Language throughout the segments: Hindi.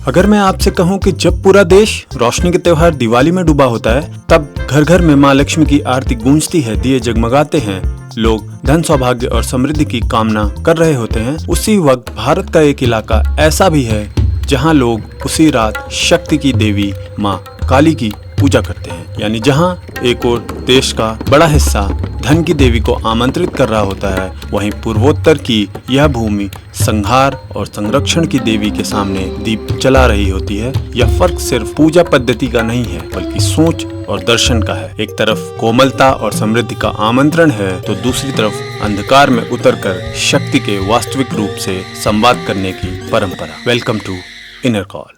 अगर मैं आपसे कहूं कि जब पूरा देश रोशनी के त्योहार दिवाली में डूबा होता है, तब घर घर में माँ लक्ष्मी की आरती गूंजती है, दिए जगमगाते हैं, लोग धन सौभाग्य और समृद्धि की कामना कर रहे होते हैं, उसी वक्त भारत का एक इलाका ऐसा भी है जहां लोग उसी रात शक्ति की देवी माँ काली की पूजा करते हैं। यानी जहां एक और देश का बड़ा हिस्सा धन की देवी को आमंत्रित कर रहा होता है, वहीं पूर्वोत्तर की यह भूमि संहार और संरक्षण की देवी के सामने दीप जला रही होती है। यह फर्क सिर्फ पूजा पद्धति का नहीं है, बल्कि सोच और दर्शन का है। एक तरफ कोमलता और समृद्धि का आमंत्रण है, तो दूसरी तरफ अंधकार में उतरकर शक्ति के वास्तविक रूप से संवाद करने की परंपरा। Welcome to inner call.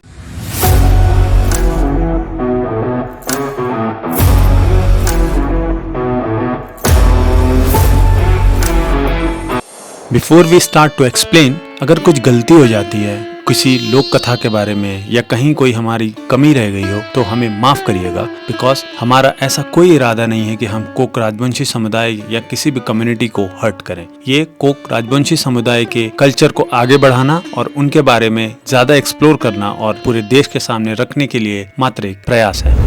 Before we start to explain, अगर कुछ गलती हो जाती है किसी लोक कथा के बारे में या कहीं कोई हमारी कमी रह गई हो, तो हमें माफ करिएगा, बिकॉज हमारा ऐसा कोई इरादा नहीं है कि हम कोक राजवंशी समुदाय या किसी भी कम्युनिटी को हर्ट करें। ये कोक राजवंशी समुदाय के कल्चर को आगे बढ़ाना और उनके बारे में ज्यादा एक्सप्लोर करना और पूरे देश के सामने रखने के लिए मात्र एक प्रयास है।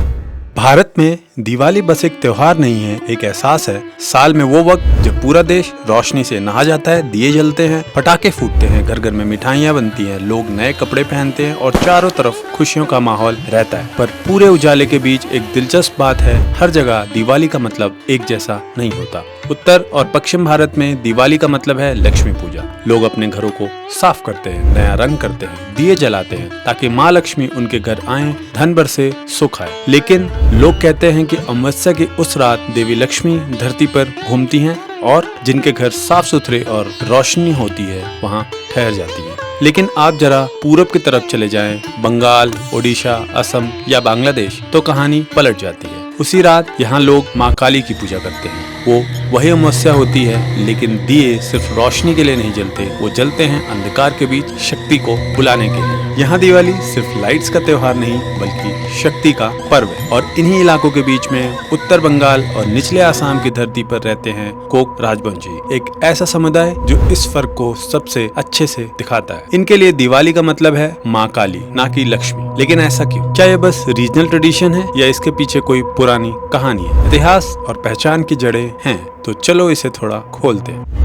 भारत में दिवाली बस एक त्योहार नहीं है, एक एहसास है। साल में वो वक्त जब पूरा देश रोशनी से नहा जाता है, दिए जलते हैं, पटाखे फूटते हैं, घर घर में मिठाइयाँ बनती हैं, लोग नए कपड़े पहनते हैं और चारों तरफ खुशियों का माहौल रहता है। पर पूरे उजाले के बीच एक दिलचस्प बात है, हर जगह दिवाली का मतलब एक जैसा नहीं होता। उत्तर और पश्चिम भारत में दिवाली का मतलब है लक्ष्मी पूजा। लोग अपने घरों को साफ करते हैं, नया रंग करते हैं, दिए जलाते हैं, ताकि माँ लक्ष्मी उनके घर आए, धन बरसे, सुख आए। लेकिन लोग कहते हैं कि अमावस्या की उस रात देवी लक्ष्मी धरती पर घूमती हैं और जिनके घर साफ सुथरे और रोशनी होती है वहाँ ठहर जाती है। लेकिन आप जरा पूरब की तरफ चले जाएं, बंगाल, ओडिशा, असम या बांग्लादेश, तो कहानी पलट जाती है। उसी रात यहाँ लोग माँ काली की पूजा करते हैं। वही अमावस्या होती है, लेकिन दिए सिर्फ रोशनी के लिए नहीं जलते, वो जलते हैं अंधकार के बीच शक्ति को बुलाने के लिए। यहाँ दिवाली सिर्फ लाइट्स का त्योहार नहीं, बल्कि शक्ति का पर्व है। और इन्हीं इलाकों के बीच में उत्तर बंगाल और निचले आसाम की धरती पर रहते हैं कोक राजवंशी, एक ऐसा समुदाय जो इस फर्क को सबसे अच्छे से दिखाता है। इनके लिए दिवाली का मतलब है माँ काली, ना कि लक्ष्मी। लेकिन ऐसा क्यों? क्या ये बस रीजनल ट्रेडिशन है या इसके पीछे कोई पुरानी कहानी है? इतिहास और पहचान की जड़ें हैं, तो चलो इसे थोड़ा खोलते हैं।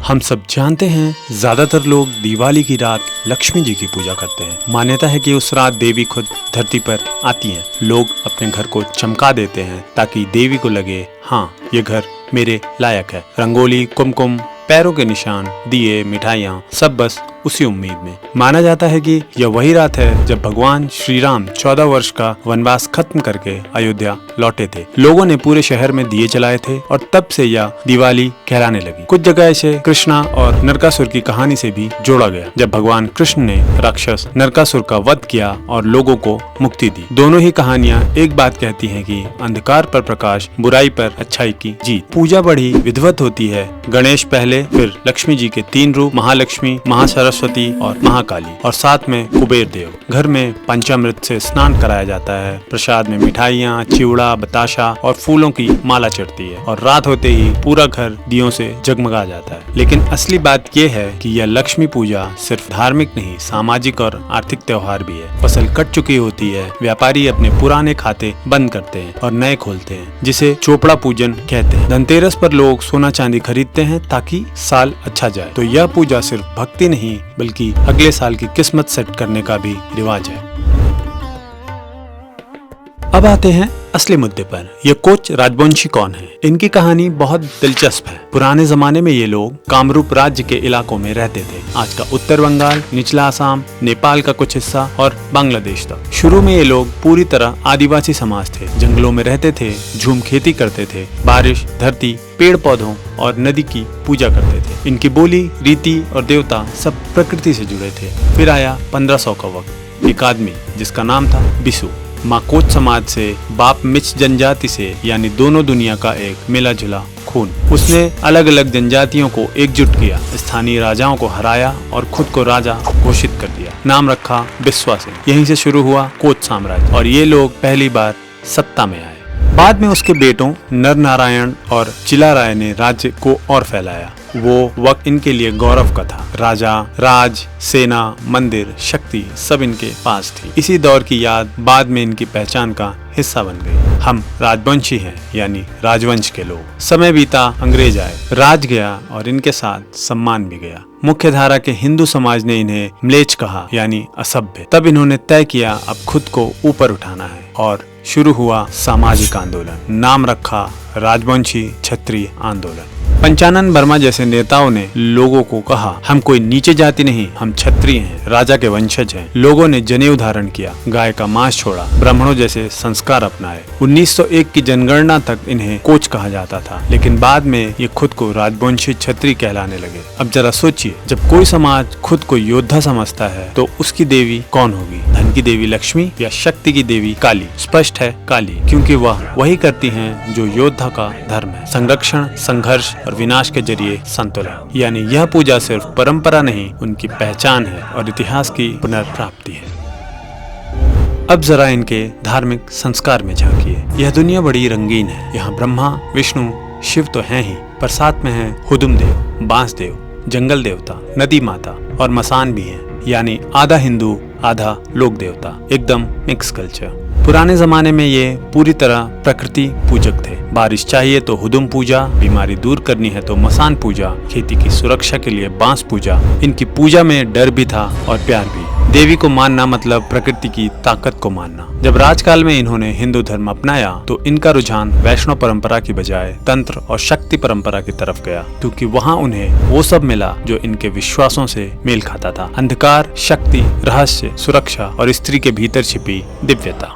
हम सब जानते हैं, ज्यादातर लोग दिवाली की रात लक्ष्मी जी की पूजा करते हैं। मान्यता है कि उस रात देवी खुद धरती पर आती हैं। लोग अपने घर को चमका देते हैं ताकि देवी को लगे, हाँ, ये घर मेरे लायक है। रंगोली, कुमकुम, पैरों के निशान, दिए, मिठाइयाँ, सब बस उसी उम्मीद में। माना जाता है कि यह वही रात है जब भगवान श्री राम 14 वर्ष का वनवास खत्म करके अयोध्या लौटे थे। लोगों ने पूरे शहर में दिए जलाए थे और तब से यह दिवाली कहलाने लगी। कुछ जगह इसे कृष्णा और नरकासुर की कहानी से भी जोड़ा गया, जब भगवान कृष्ण ने राक्षस नरकासुर का वध किया और लोगों को मुक्ति दी। दोनों ही कहानियाँ एक बात कहती है कि अंधकार पर प्रकाश, बुराई पर अच्छाई की जीत। पूजा बड़ी विधिवत होती है। गणेश पहले, फिर लक्ष्मी जी के 3 रूप, महालक्ष्मी, महासरस्वती और महाकाली, और साथ में कुबेर देव। घर में पंचामृत से स्नान कराया जाता है। प्रसाद में मिठाइयाँ, चिवड़ा, बताशा और फूलों की माला चढ़ती है और रात होते ही पूरा घर दियों से जगमगा जाता है। लेकिन असली बात यह है कि यह लक्ष्मी पूजा सिर्फ धार्मिक नहीं, सामाजिक और आर्थिक त्योहार भी है। फसल कट चुकी होती है, व्यापारी अपने पुराने खाते बंद करते हैं और नए खोलते हैं, जिसे चोपड़ा पूजन कहते हैं। धनतेरस पर लोग सोना चांदी खरीदते हैं ताकि साल अच्छा जाए। तो यह पूजा सिर्फ भक्ति नहीं, बल्कि अगले साल की किस्मत सेट करने का भी रिवाज है। अब आते हैं असली मुद्दे पर। ये कोच राजवंशी कौन है? इनकी कहानी बहुत दिलचस्प है। पुराने जमाने में ये लोग कामरूप राज्य के इलाकों में रहते थे। आज का उत्तर बंगाल, निचला आसाम, नेपाल का कुछ हिस्सा और बांग्लादेश तक। शुरू में ये लोग पूरी तरह आदिवासी समाज थे। जंगलों में रहते थे, झूम खेती करते थे, बारिश, धरती, पेड़ पौधों और नदी की पूजा करते थे। इनकी बोली, रीति और देवता सब प्रकृति से जुड़े थे। फिर आया 1500 का वक्त। एक आदमी जिसका नाम था बिसु, माँ कोच समाज से, बाप मिच जनजाति से, यानी दोनों दुनिया का एक मिला जुला खून। उसने अलग अलग जनजातियों को एकजुट किया, स्थानीय राजाओं को हराया और खुद को राजा घोषित कर दिया। नाम रखा बिस्वा सिंह। यहीं से शुरू हुआ कोच साम्राज्य और ये लोग पहली बार सत्ता में आए। बाद में उसके बेटों नर नारायण और चिला राय ने राज्य को और फैलाया। वो वक्त इनके लिए गौरव का था। राजा, राज, सेना, मंदिर, शक्ति सब इनके पास थी। इसी दौर की याद बाद में इनकी पहचान का हिस्सा बन गई। हम राजवंशी हैं, यानी राजवंश के लोग। समय बीता, अंग्रेज आए, राज गया और इनके साथ सम्मान भी गया। मुख्य धारा के हिंदू समाज ने इन्हें म्लेच्छ कहा, यानी असभ्य। तब इन्होंने तय किया अब खुद को ऊपर उठाना है और शुरू हुआ सामाजिक आंदोलन। नाम रखा राजवंशी क्षत्रिय आंदोलन। पंचानन वर्मा जैसे नेताओं ने लोगों को कहा, हम कोई नीचे जाति नहीं, हम क्षत्रिय हैं, राजा के वंशज हैं। लोगों ने जनेऊ धारण किया, गाय का मांस छोड़ा, ब्राह्मणों जैसे संस्कार अपनाए। 1901 की जनगणना तक इन्हें कोच कहा जाता था, लेकिन बाद में ये खुद को राजवंशी क्षत्रिय कहलाने लगे। अब जरा सोचिए, जब कोई समाज खुद को योद्धा समझता है तो उसकी देवी कौन होगी? धन की देवी लक्ष्मी या शक्ति की देवी काली? स्पष्ट है काली, क्योंकि वह वही करती हैं जो योद्धा का धर्म है, संरक्षण, संघर्ष और विनाश के जरिए संतुलन। यानी यह पूजा सिर्फ परंपरा नहीं, उनकी पहचान है और इतिहास की पुनर्प्राप्ति है। अब जरा इनके धार्मिक संस्कार में झांकिए। यह दुनिया बड़ी रंगीन है। यहाँ ब्रह्मा, विष्णु, शिव तो हैं ही, पर साथ में है हुदुम देव, बांस देव, जंगल देवता, नदी माता और मसान भी हैं। यानी आधा हिंदू आधा लोक देवता, एकदम मिक्स कल्चर। पुराने जमाने में ये पूरी तरह प्रकृति पूजक थे। बारिश चाहिए तो हुदुम पूजा, बीमारी दूर करनी है तो मसान पूजा, खेती की सुरक्षा के लिए बांस पूजा। इनकी पूजा में डर भी था और प्यार भी। देवी को मानना मतलब प्रकृति की ताकत को मानना। जब राजकाल में इन्होंने हिंदू धर्म अपनाया तो इनका रुझान वैष्णव परंपरा की बजाय तंत्र और शक्ति परंपरा की तरफ गया, क्योंकि वहाँ उन्हें वो सब मिला जो इनके विश्वासों से मेल खाता था। अंधकार, शक्ति, रहस्य, सुरक्षा और स्त्री के भीतर छिपी दिव्यता।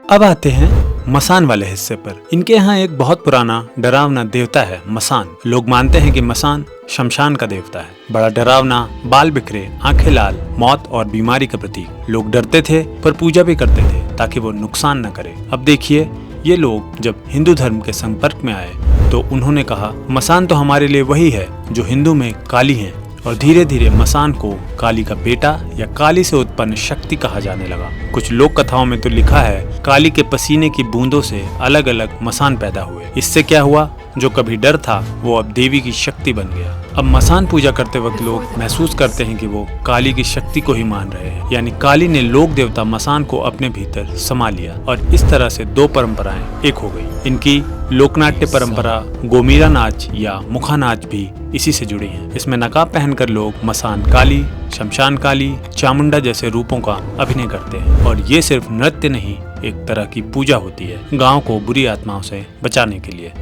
अब आते हैं मसान वाले हिस्से पर। इनके यहाँ एक बहुत पुराना डरावना देवता है मसान। लोग मानते हैं कि मसान शमशान का देवता है। बड़ा डरावना, बाल बिखरे, आंखें लाल, मौत और बीमारी का प्रतीक। लोग डरते थे पर पूजा भी करते थे ताकि वो नुकसान न करे। अब देखिए, ये लोग जब हिंदू धर्म के संपर्क में आए तो उन्होंने कहा, मसान तो हमारे लिए वही है जो हिंदू में काली है। और धीरे धीरे मसान को काली का बेटा या काली से उत्पन्न शक्ति कहा जाने लगा। कुछ लोक कथाओं में तो लिखा है काली के पसीने की बूंदों से अलग अलग मसान पैदा हुए। इससे क्या हुआ, जो कभी डर था वो अब देवी की शक्ति बन गया। अब मसान पूजा करते वक्त लोग महसूस करते हैं कि वो काली की शक्ति को ही मान रहे हैं, यानी काली ने लोक देवता मसान को अपने भीतर समा लिया और इस तरह से दो परंपराएं एक हो गई। इनकी लोकनाट्य परंपरा गोमीरा नाच या मुखा नाच भी इसी से जुड़ी है। इसमें नकाब पहनकर लोग मसान काली, शमशान काली, चामुंडा जैसे रूपों का अभिनय करते हैं। और ये सिर्फ नृत्य नहीं, एक तरह की पूजा होती है गांव को बुरी आत्माओं से बचाने के लिए।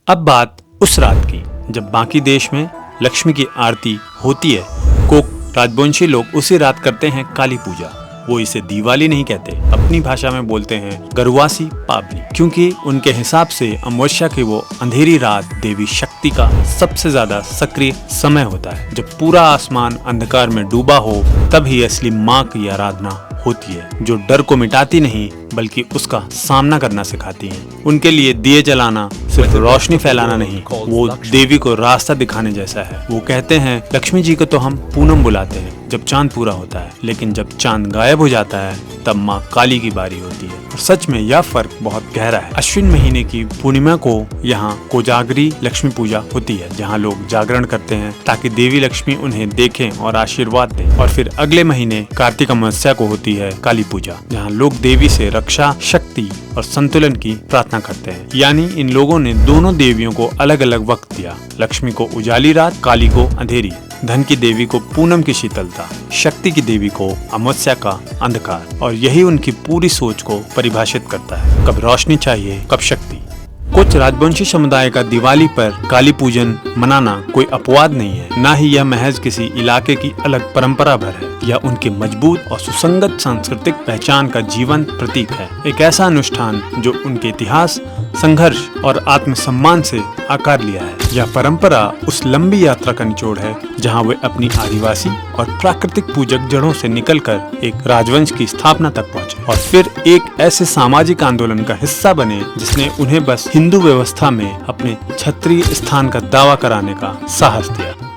अब बात उस रात की जब बाकी देश में लक्ष्मी की आरती होती है। कोक राजवंशी लोग उसी रात करते हैं काली पूजा। वो इसे दिवाली नहीं कहते, अपनी भाषा में बोलते हैं गरुवासी पावनी, क्योंकि उनके हिसाब से अमावस्या की वो अंधेरी रात देवी शक्ति का सबसे ज्यादा सक्रिय समय होता है। जब पूरा आसमान अंधकार में डूबा हो तब ही असली माँ की आराधना होती है, जो डर को मिटाती नहीं बल्कि उसका सामना करना सिखाती है। उनके लिए दिए जलाना सिर्फ रोशनी फैलाना नहीं, वो देवी को रास्ता दिखाने जैसा है। वो कहते हैं लक्ष्मी जी को तो हम पूनम बुलाते हैं जब चांद पूरा होता है, लेकिन जब चांद गायब हो जाता है तब माँ काली की बारी होती है। और सच में यह फर्क बहुत गहरा है। अश्विन महीने की पूर्णिमा को यहाँ कोजागरी लक्ष्मी पूजा होती है, जहाँ लोग जागरण करते हैं ताकि देवी लक्ष्मी उन्हें देखें और आशीर्वाद दें। और फिर अगले महीने कार्तिक अमावस्या को होती है काली पूजा, जहाँ लोग देवी से रक्षा, शक्ति और संतुलन की प्रार्थना करते हैं। यानी इन लोगों ने दोनों देवियों को अलग अलग वक्त दिया। लक्ष्मी को उजाली रात, काली को अंधेरी, धन की देवी को पूनम की शीतलता, शक्ति की देवी को अमावस्या का अंधकार। और यही उनकी पूरी सोच को परिभाषित करता है, कब रोशनी चाहिए कब शक्ति। कुछ राजवंशी समुदाय का दिवाली पर काली पूजन मनाना कोई अपवाद नहीं है, न ही यह महज किसी इलाके की अलग परंपरा भर है। यह उनकी मजबूत और सुसंगत सांस्कृतिक पहचान का जीवंत प्रतीक है। एक ऐसा अनुष्ठान जो उनके इतिहास, संघर्ष और आत्मसम्मान से आकार लिया है। यह परंपरा उस लंबी यात्रा का निचोड़ है जहां वे अपनी आदिवासी और प्राकृतिक पूजक जड़ों से निकलकर एक राजवंश की स्थापना तक पहुंचे और फिर एक ऐसे सामाजिक आंदोलन का हिस्सा बने जिसने उन्हें बस हिंदू व्यवस्था में अपने क्षत्रिय स्थान का दावा कराने का साहस दिया।